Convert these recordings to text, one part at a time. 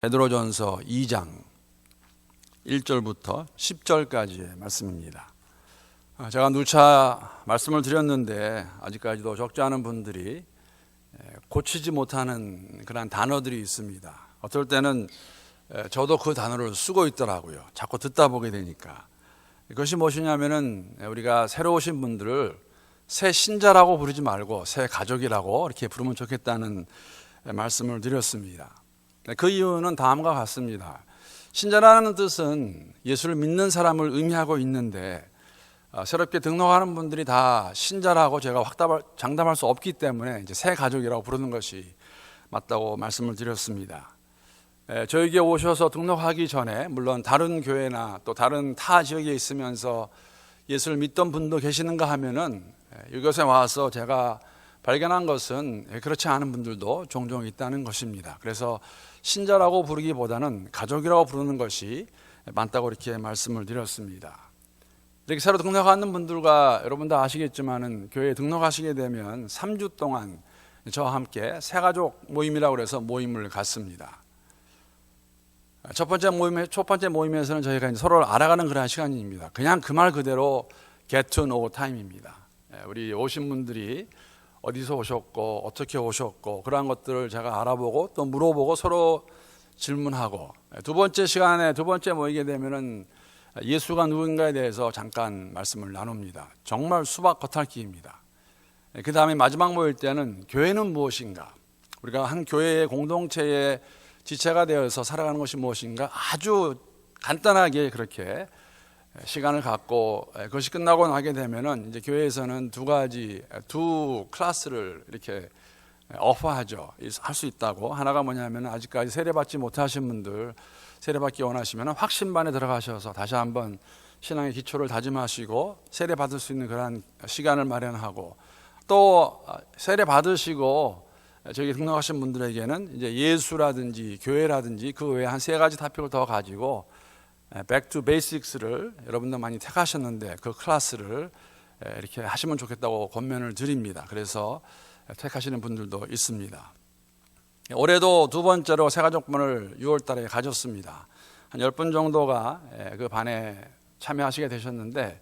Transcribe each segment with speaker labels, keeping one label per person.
Speaker 1: 베드로전서 2장 1절부터 10절까지의 말씀입니다. 제가 누차 말씀을 드렸는데 아직까지도 적지 않은 분들이 고치지 못하는 그런 단어들이 있습니다. 어떨 때는 저도 그 단어를 쓰고 있더라고요. 자꾸 듣다 보게 되니까. 그것이 무엇이냐면은 우리가 새로 오신 분들을 새 신자라고 부르지 말고 새 가족이라고 이렇게 부르면 좋겠다는 말씀을 드렸습니다. 그 이유는 다음과 같습니다. 신자라는 뜻은 예수를 믿는 사람을 의미하고 있는데 새롭게 등록하는 분들이 다 신자라고 제가 장담할 수 없기 때문에 이제 새 가족이라고 부르는 것이 맞다고 말씀을 드렸습니다. 저에게 오셔서 등록하기 전에 물론 다른 교회나 또 다른 타 지역에 있으면서 예수를 믿던 분도 계시는가 하면은 이곳에 와서 제가 발견한 것은 그렇지 않은 분들도 종종 있다는 것입니다. 그래서 신자라고 부르기보다는 가족이라고 부르는 것이 맞다고 이렇게 말씀을 드렸습니다. 이렇게 새로 등록하는 분들과 여러분 다 아시겠지만은 교회에 등록하시게 되면 3주 동안 저와 함께 새가족 모임이라고 해서 모임을 갖습니다. 첫 번째 모임에서는 저희가 서로를 알아가는 그런 시간입니다. 그냥 그 말 그대로 get to know time입니다. 우리 오신 분들이 어디서 오셨고 어떻게 오셨고 그러한 것들을 제가 알아보고 또 물어보고 서로 질문하고 두 번째 모이게 되면은 예수가 누군가에 대해서 잠깐 말씀을 나눕니다. 정말 수박 겉핥기입니다. 그 다음에 마지막 모일 때는 교회는 무엇인가, 우리가 한 교회의 공동체의 지체가 되어서 살아가는 것이 무엇인가 아주 간단하게 그렇게 시간을 갖고 그것이 끝나고 나게 되면은 이제 교회에서는 두 클래스를 이렇게 오퍼하죠. 할 수 있다고. 하나가 뭐냐면 아직까지 세례받지 못하신 분들 세례받기 원하시면 확신반에 들어가셔서 다시 한번 신앙의 기초를 다짐하시고 세례받을 수 있는 그러한 시간을 마련하고, 또 세례받으시고 저기 등록하신 분들에게는 이제 예수라든지 교회라든지 그 외에 한 3가지 토픽을 더 가지고 Back to Basics를 여러분들 많이 택하셨는데 그 클래스를 이렇게 하시면 좋겠다고 권면을 드립니다. 그래서 택하시는 분들도 있습니다. 올해도 두 번째로 새가족반을 6월 달에 가졌습니다. 한 10분 정도가 그 반에 참여하시게 되셨는데,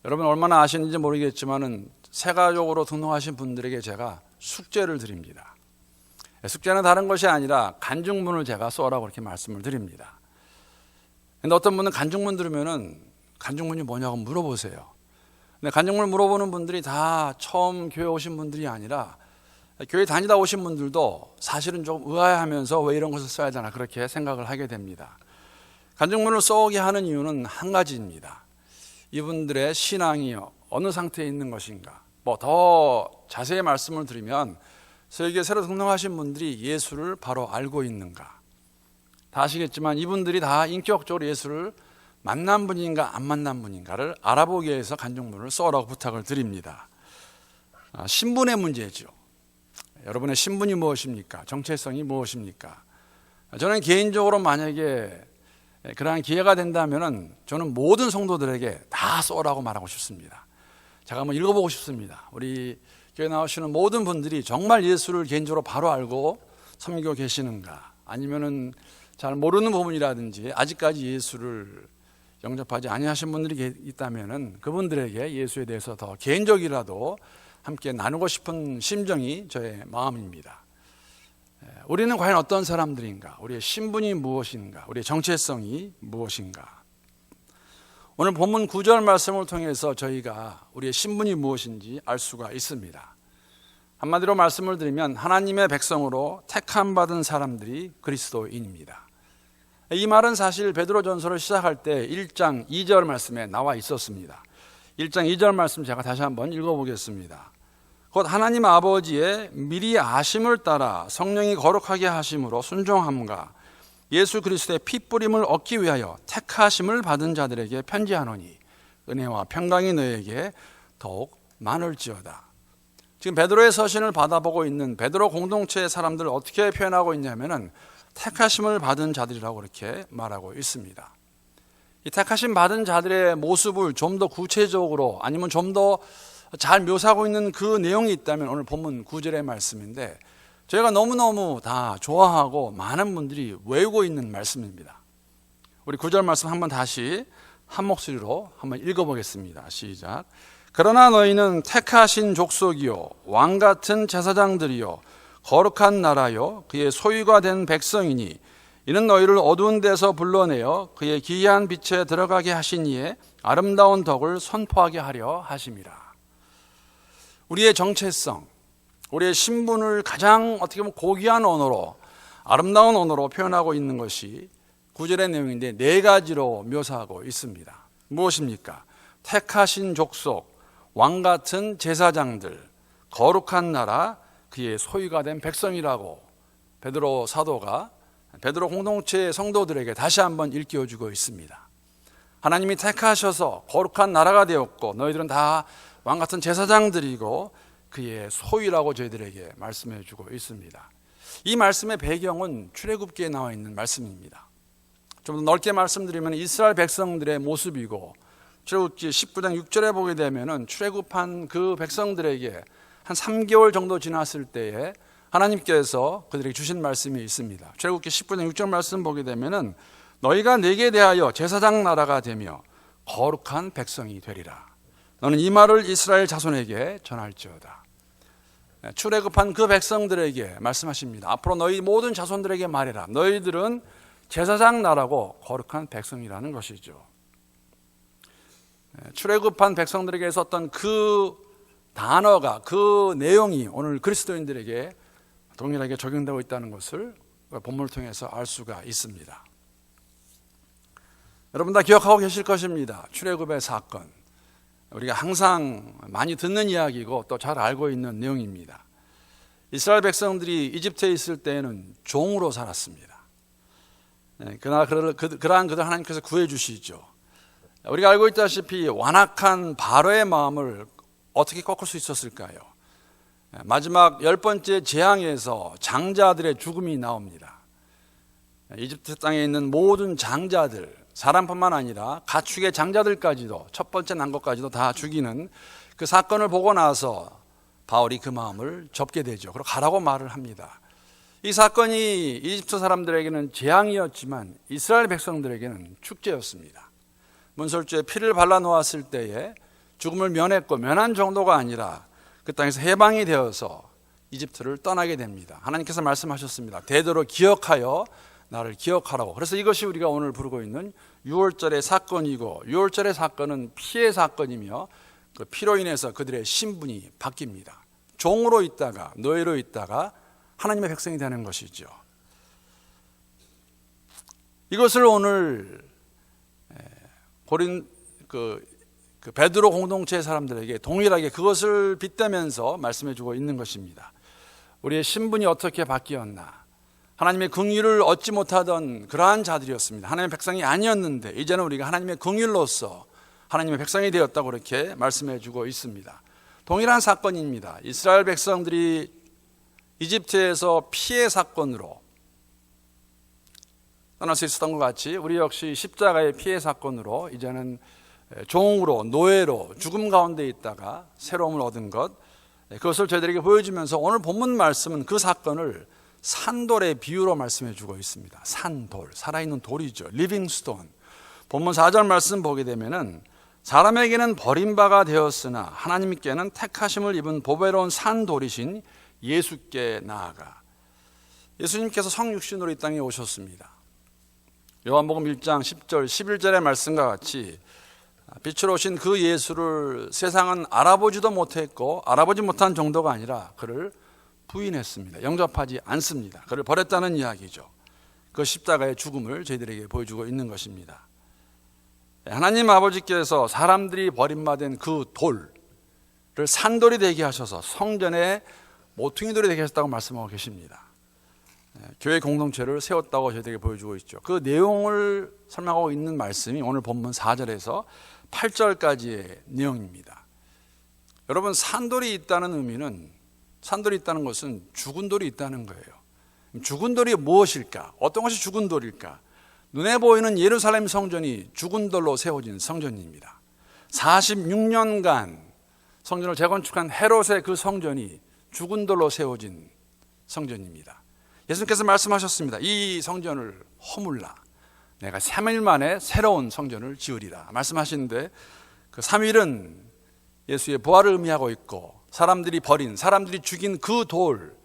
Speaker 1: 여러분 얼마나 아시는지 모르겠지만은 새가족으로 등록하신 분들에게 제가 숙제를 드립니다. 숙제는 다른 것이 아니라 간증문을 제가 써라고 이렇게 말씀을 드립니다. 근데 어떤 분은 간증문 들으면은 간증문이 뭐냐고 물어보세요. 근데 간증문을 물어보는 분들이 다 처음 교회 오신 분들이 아니라 교회 다니다 오신 분들도 사실은 좀 의아해하면서 왜 이런 것을 써야 되나 그렇게 생각을 하게 됩니다. 간증문을 써오게 하는 이유는 한 가지입니다. 이분들의 신앙이 어느 상태에 있는 것인가. 더 자세히 말씀을 드리면 저에게 새로 등록하신 분들이 예수를 바로 알고 있는가. 다 아시겠지만 이분들이 다 인격적으로 예수를 만난 분인가 안 만난 분인가를 알아보기 위해서 간증문을 써라고 부탁을 드립니다. 신분의 문제죠. 여러분의 신분이 무엇입니까? 정체성이 무엇입니까? 저는 개인적으로 만약에 그러한 기회가 된다면 저는 모든 성도들에게 다 써라고 말하고 싶습니다. 제가 한번 읽어보고 싶습니다. 우리 교회 나오시는 모든 분들이 정말 예수를 개인적으로 바로 알고 섬기고 계시는가, 아니면은 잘 모르는 부분이라든지 아직까지 예수를 영접하지 아니하신 분들이 있다면은 그분들에게 예수에 대해서 더 개인적이라도 함께 나누고 싶은 심정이 저의 마음입니다. 우리는 과연 어떤 사람들인가? 우리의 신분이 무엇인가? 우리의 정체성이 무엇인가? 오늘 본문 9절 말씀을 통해서 저희가 우리의 신분이 무엇인지 알 수가 있습니다. 한마디로 말씀을 드리면 하나님의 백성으로 택함 받은 사람들이 그리스도인입니다. 이 말은 사실 베드로전서를 시작할 때 1장 2절 말씀에 나와 있었습니다. 1장 2절 말씀 제가 다시 한번 읽어보겠습니다. 곧 하나님 아버지의 미리 아심을 따라 성령이 거룩하게 하심으로 순종함과 예수 그리스도의 핏뿌림을 얻기 위하여 택하심을 받은 자들에게 편지하노니 은혜와 평강이 너에게 더욱 많을지어다. 지금 베드로의 서신을 받아보고 있는 베드로 공동체의 사람들을 어떻게 표현하고 있냐면은 택하심을 받은 자들이라고 이렇게 말하고 있습니다. 이 택하심 받은 자들의 모습을 좀 더 구체적으로 아니면 좀 더 잘 묘사하고 있는 그 내용이 있다면 오늘 본문 9절의 말씀인데, 저희가 너무너무 다 좋아하고 많은 분들이 외우고 있는 말씀입니다. 우리 9절 말씀 한번 다시 한 목소리로 한번 읽어보겠습니다. 시작. 그러나 너희는 택하신 족속이요 왕같은 제사장들이요 거룩한 나라요 그의 소유가 된 백성이니 이는 너희를 어두운 데서 불러내어 그의 기이한 빛에 들어가게 하신 이의 아름다운 덕을 선포하게 하려 하심이라. 우리의 정체성, 우리의 신분을 가장 어떻게 보면 고귀한 언어로, 아름다운 언어로 표현하고 있는 것이 9절의 내용인데 네 가지로 묘사하고 있습니다. 무엇입니까? 택하신 족속, 왕같은 제사장들, 거룩한 나라, 그의 소유가 된 백성이라고 베드로 사도가 베드로 공동체 성도들에게 다시 한번 일깨워주고 있습니다. 하나님이 택하셔서 거룩한 나라가 되었고 너희들은 다 왕같은 제사장들이고 그의 소유라고 저희들에게 말씀해 주고 있습니다. 이 말씀의 배경은 출애굽기에 나와 있는 말씀입니다. 좀 더 넓게 말씀드리면 이스라엘 백성들의 모습이고 출애굽기 19장 6절에 보게 되면 출애굽한 그 백성들에게 한 3개월 정도 지났을 때에 하나님께서 그들에게 주신 말씀이 있습니다. 출애굽기 19장 6절 말씀 보게 되면 너희가 내게 대하여 제사장 나라가 되며 거룩한 백성이 되리라. 너는 이 말을 이스라엘 자손에게 전할지어다. 출애굽한 그 백성들에게 말씀하십니다. 앞으로 너희 모든 자손들에게 말해라. 너희들은 제사장 나라고 거룩한 백성이라는 것이죠. 출애굽한 백성들에게 썼던 그 단어가, 그 내용이 오늘 그리스도인들에게 동일하게 적용되고 있다는 것을 본문을 통해서 알 수가 있습니다. 여러분 다 기억하고 계실 것입니다. 출애굽의 사건. 우리가 항상 많이 듣는 이야기고 또 잘 알고 있는 내용입니다. 이스라엘 백성들이 이집트에 있을 때에는 종으로 살았습니다. 그러나 그러한 그들 하나님께서 구해주시죠. 우리가 알고 있다시피 완악한 바로의 마음을 어떻게 꺾을 수 있었을까요? 마지막 10번째 재앙에서 장자들의 죽음이 나옵니다. 이집트 땅에 있는 모든 장자들, 사람뿐만 아니라 가축의 장자들까지도 첫 번째 난 것까지도 다 죽이는 그 사건을 보고 나서 바울이 그 마음을 접게 되죠. 그리고 가라고 말을 합니다. 이 사건이 이집트 사람들에게는 재앙이었지만 이스라엘 백성들에게는 축제였습니다. 문설주에 피를 발라놓았을 때에 죽음을 면했고 면한 정도가 아니라 그 땅에서 해방이 되어서 이집트를 떠나게 됩니다. 하나님께서 말씀하셨습니다. 대대로 기억하여 나를 기억하라고. 그래서 이것이 우리가 오늘 부르고 있는 유월절의 사건이고 유월절의 사건은 피의 사건이며 그 피로 인해서 그들의 신분이 바뀝니다. 종으로 있다가 노예로 있다가 하나님의 백성이 되는 것이죠. 이것을 오늘 베드로 공동체 사람들에게 동일하게 그것을 빗대면서 말씀해 주고 있는 것입니다. 우리의 신분이 어떻게 바뀌었나? 하나님의 긍휼을 얻지 못하던 그러한 자들이었습니다. 하나님의 백성이 아니었는데 이제는 우리가 하나님의 긍휼로서 하나님의 백성이 되었다고 그렇게 말씀해 주고 있습니다. 동일한 사건입니다. 이스라엘 백성들이 이집트에서 피해 사건으로 떠날 수 있었던 것 같이 우리 역시 십자가의 피해 사건으로 이제는 종으로 노예로 죽음 가운데 있다가 새로움을 얻은 것, 그것을 저희들에게 보여주면서 오늘 본문 말씀은 그 사건을 산돌의 비유로 말씀해 주고 있습니다. 산돌, 살아있는 돌이죠. 리빙 스톤. 본문 4절 말씀 보게 되면은 사람에게는 버림바가 되었으나 하나님께는 택하심을 입은 보배로운 산돌이신 예수께 나아가. 예수님께서 성육신으로 이 땅에 오셨습니다. 요한복음 1장 10절 11절의 말씀과 같이 빛으로 오신 그 예수를 세상은 알아보지도 못했고 알아보지 못한 정도가 아니라 그를 부인했습니다. 영접하지 않습니다. 그를 버렸다는 이야기죠. 그 십자가의 죽음을 저희들에게 보여주고 있는 것입니다. 하나님 아버지께서 사람들이 버림받은 그 돌을 산돌이 되게 하셔서 성전의 모퉁이돌이 되게 하셨다고 말씀하고 계십니다. 교회 공동체를 세웠다고 저희들에게 보여주고 있죠. 그 내용을 설명하고 있는 말씀이 오늘 본문 4절에서 8절까지의 내용입니다. 여러분, 산돌이 있다는 의미는, 산돌이 있다는 것은 죽은 돌이 있다는 거예요. 죽은 돌이 무엇일까? 어떤 것이 죽은 돌일까? 눈에 보이는 예루살렘 성전이 죽은 돌로 세워진 성전입니다. 46년간 성전을 재건축한 헤롯의 그 성전이 죽은 돌로 세워진 성전입니다. 예수님께서 말씀하셨습니다. 이 성전을 허물라. 내가 3일 만에 새로운 성전을 지으리라 말씀하시는데, 그 3일은 예수의 부활을 의미하고 있고, 사람들이 죽인 그 돌,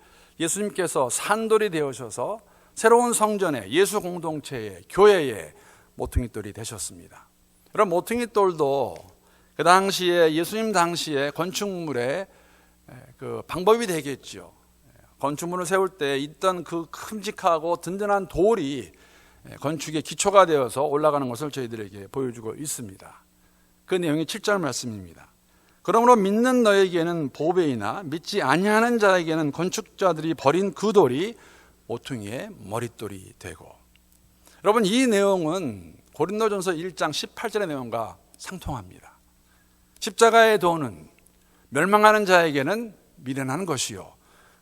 Speaker 1: 예수님께서 산돌이 되어셔서 새로운 성전에, 예수 공동체에, 교회에 모퉁이돌이 되셨습니다. 그럼 모퉁이돌도 그 당시에, 예수님 당시에 건축물의 그 방법이 되겠죠. 건축물을 세울 때 있던 그 큼직하고 든든한 돌이 건축의 기초가 되어서 올라가는 것을 저희들에게 보여주고 있습니다. 그 내용이 7절 말씀입니다. 그러므로 믿는 너에게는 보배이나 믿지 아니하는 자에게는 건축자들이 버린 그 돌이 모퉁이의 머릿돌이 되고. 여러분, 이 내용은 고린도전서 1장 18절의 내용과 상통합니다. 십자가의 도는 멸망하는 자에게는 미련한 것이요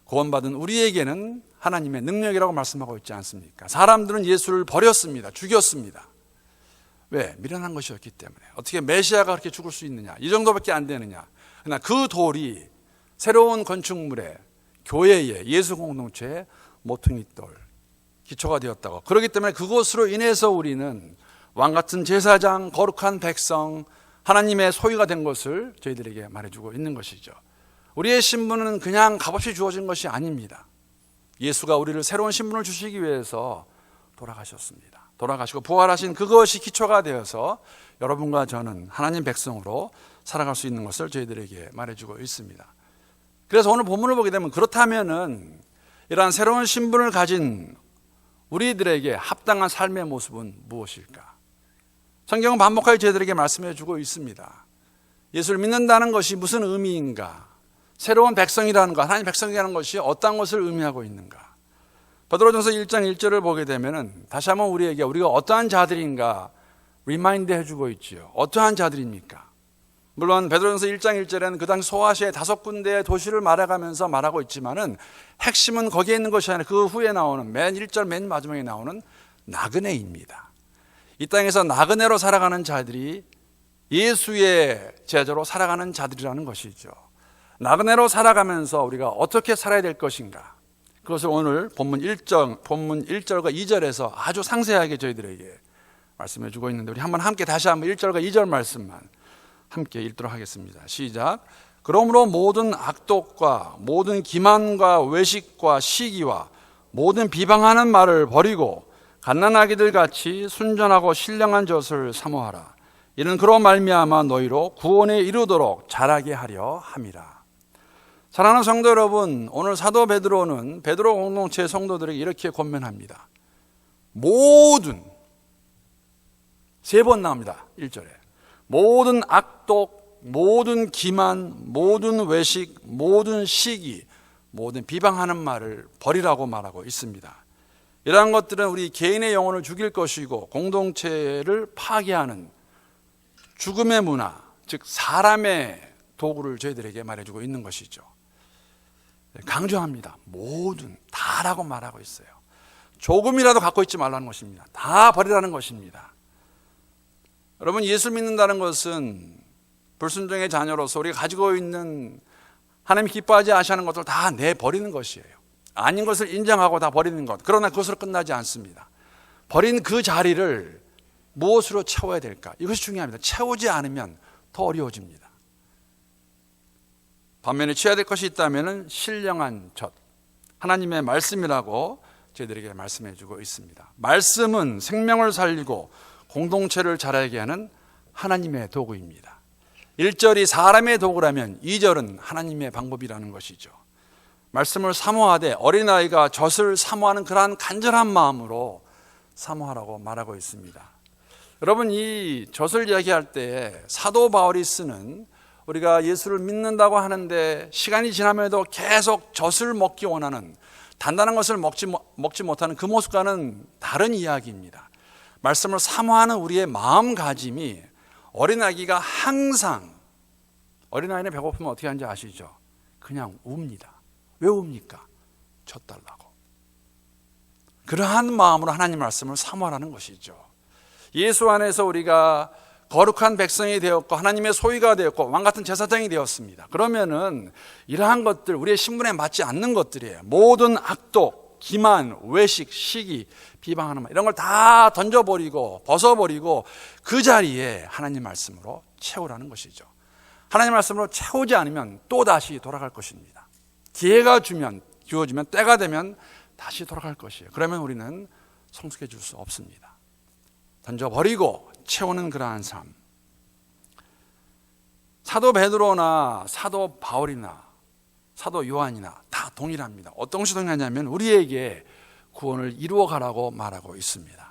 Speaker 1: 구원받은 우리에게는 하나님의 능력이라고 말씀하고 있지 않습니까? 사람들은 예수를 버렸습니다. 죽였습니다. 왜? 미련한 것이었기 때문에. 어떻게 메시아가 그렇게 죽을 수 있느냐? 이 정도밖에 안 되느냐? 그러나 그 돌이 새로운 건축물에, 교회에, 예수 공동체의 모퉁이돌, 기초가 되었다고. 그렇기 때문에 그것으로 인해서 우리는 왕같은 제사장, 거룩한 백성, 하나님의 소유가 된 것을 저희들에게 말해주고 있는 것이죠. 우리의 신분은 그냥 값없이 주어진 것이 아닙니다. 예수가 우리를 새로운 신분을 주시기 위해서 돌아가셨습니다. 돌아가시고 부활하신 그것이 기초가 되어서 여러분과 저는 하나님 백성으로 살아갈 수 있는 것을 저희들에게 말해주고 있습니다. 그래서 오늘 본문을 보게 되면, 그렇다면은 이러한 새로운 신분을 가진 우리들에게 합당한 삶의 모습은 무엇일까? 성경은 반복하게 저희들에게 말씀해 주고 있습니다. 예수를 믿는다는 것이 무슨 의미인가? 새로운 백성이라는 것, 하나님 백성이라는 것이 어떤 것을 의미하고 있는가? 베드로전서 1장 1절을 보게 되면은 다시 한번 우리에게 우리가 어떠한 자들인가 리마인드 해주고 있지요. 어떠한 자들입니까? 물론 베드로전서 1장 1절에는 그 당시 소아시아의 5군데의 도시를 말해가면서 말하고 있지만은 핵심은 거기에 있는 것이 아니라 그 후에 나오는 맨 1절 맨 마지막에 나오는 나그네입니다. 이 땅에서 나그네로 살아가는 자들이 예수의 제자로 살아가는 자들이라는 것이죠. 나그네로 살아가면서 우리가 어떻게 살아야 될 것인가, 그것을 오늘 본문 1절과 2절에서 아주 상세하게 저희들에게 말씀해 주고 있는데, 우리 함께 다시 한번 1절과 2절 말씀만 함께 읽도록 하겠습니다. 시작. 그러므로 모든 악독과 모든 기만과 외식과 시기와 모든 비방하는 말을 버리고 갓난아기들 같이 순전하고 신령한 젖을 사모하라. 이는 그로 말미암아 너희로 구원에 이르도록 자라게 하려 함이라. 사랑하는 성도 여러분, 오늘 사도 베드로는 베드로 공동체 성도들에게 이렇게 권면합니다. 모든, 3번 나옵니다. 1절에. 모든 악독, 모든 기만, 모든 외식, 모든 시기, 모든 비방하는 말을 버리라고 말하고 있습니다. 이러한 것들은 우리 개인의 영혼을 죽일 것이고 공동체를 파괴하는 죽음의 문화, 즉 사람의 도구를 저희들에게 말해주고 있는 것이죠. 강조합니다. 모든, 다라고 말하고 있어요. 조금이라도 갖고 있지 말라는 것입니다. 다 버리라는 것입니다. 여러분, 예수 믿는다는 것은 불순종의 자녀로서 우리가 가지고 있는 하나님이 기뻐하지 않으시는 것들 다 내버리는 것이에요. 아닌 것을 인정하고 다 버리는 것. 그러나 그것으로 끝나지 않습니다. 버린 그 자리를 무엇으로 채워야 될까? 이것이 중요합니다. 채우지 않으면 더 어려워집니다. 반면에 취해야 될 것이 있다면 신령한 젖, 하나님의 말씀이라고 저희들에게 말씀해 주고 있습니다. 말씀은 생명을 살리고 공동체를 자라게 하는 하나님의 도구입니다. 1절이 사람의 도구라면 2절은 하나님의 방법이라는 것이죠. 말씀을 사모하되 어린아이가 젖을 사모하는 그러한 간절한 마음으로 사모하라고 말하고 있습니다. 여러분, 이 젖을 이야기할 때 사도 바울이 쓰는, 우리가 예수를 믿는다고 하는데 시간이 지나면서도 계속 젖을 먹기 원하는, 단단한 것을 먹지 못하는 그 모습과는 다른 이야기입니다. 말씀을 사모하는 우리의 마음가짐이, 어린아기가 항상, 어린아이는 배고프면 어떻게 하는지 아시죠? 그냥 웁니다. 왜 웁니까? 젖 달라고. 그러한 마음으로 하나님 말씀을 사모하라는 것이죠. 예수 안에서 우리가 거룩한 백성이 되었고 하나님의 소유가 되었고 왕같은 제사장이 되었습니다. 그러면은 이러한 것들, 우리의 신분에 맞지 않는 것들이에요. 모든 악독, 기만, 외식, 시기, 비방하는 말, 이런 걸 다 던져버리고 벗어버리고 그 자리에 하나님 말씀으로 채우라는 것이죠. 하나님 말씀으로 채우지 않으면 또다시 돌아갈 것입니다. 기회가 주어지면 때가 되면 다시 돌아갈 것이에요. 그러면 우리는 성숙해질 수 없습니다. 던져버리고 채우는 그러한 삶. 사도 베드로나 사도 바울이나 사도 요한이나 다 동일합니다. 어떤 것이 동일하냐면 우리에게 구원을 이루어가라고 말하고 있습니다.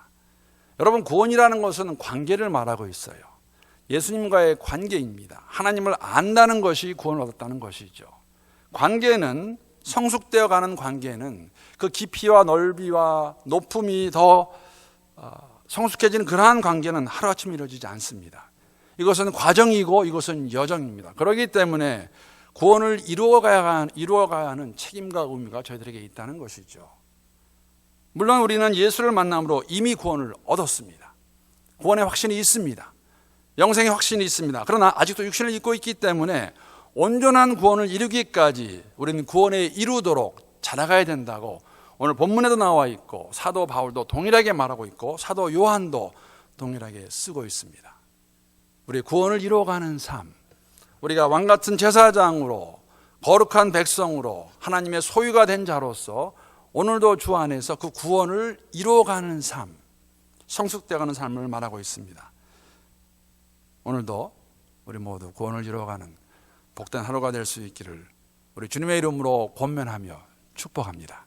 Speaker 1: 여러분, 구원이라는 것은 관계를 말하고 있어요. 예수님과의 관계입니다. 하나님을 안다는 것이 구원을 얻었다는 것이죠. 관계는, 성숙되어 가는 관계는 그 깊이와 넓이와 높음이 더 성숙해지는 그러한 관계는 하루아침에 이루어지지 않습니다. 이것은 과정이고 이것은 여정입니다. 그렇기 때문에 구원을 이루어가야 하는 책임과 의무가 저희들에게 있다는 것이죠. 물론 우리는 예수를 만남으로 이미 구원을 얻었습니다. 구원의 확신이 있습니다. 영생의 확신이 있습니다. 그러나 아직도 육신을 입고 있기 때문에 온전한 구원을 이루기까지 우리는 구원에 이루도록 자라가야 된다고 오늘 본문에도 나와 있고 사도 바울도 동일하게 말하고 있고 사도 요한도 동일하게 쓰고 있습니다. 우리 구원을 이루어가는 삶, 우리가 왕같은 제사장으로 거룩한 백성으로 하나님의 소유가 된 자로서 오늘도 주 안에서 그 구원을 이루어가는 삶, 성숙되어가는 삶을 말하고 있습니다. 오늘도 우리 모두 구원을 이루어가는 복된 하루가 될 수 있기를 우리 주님의 이름으로 권면하며 축복합니다.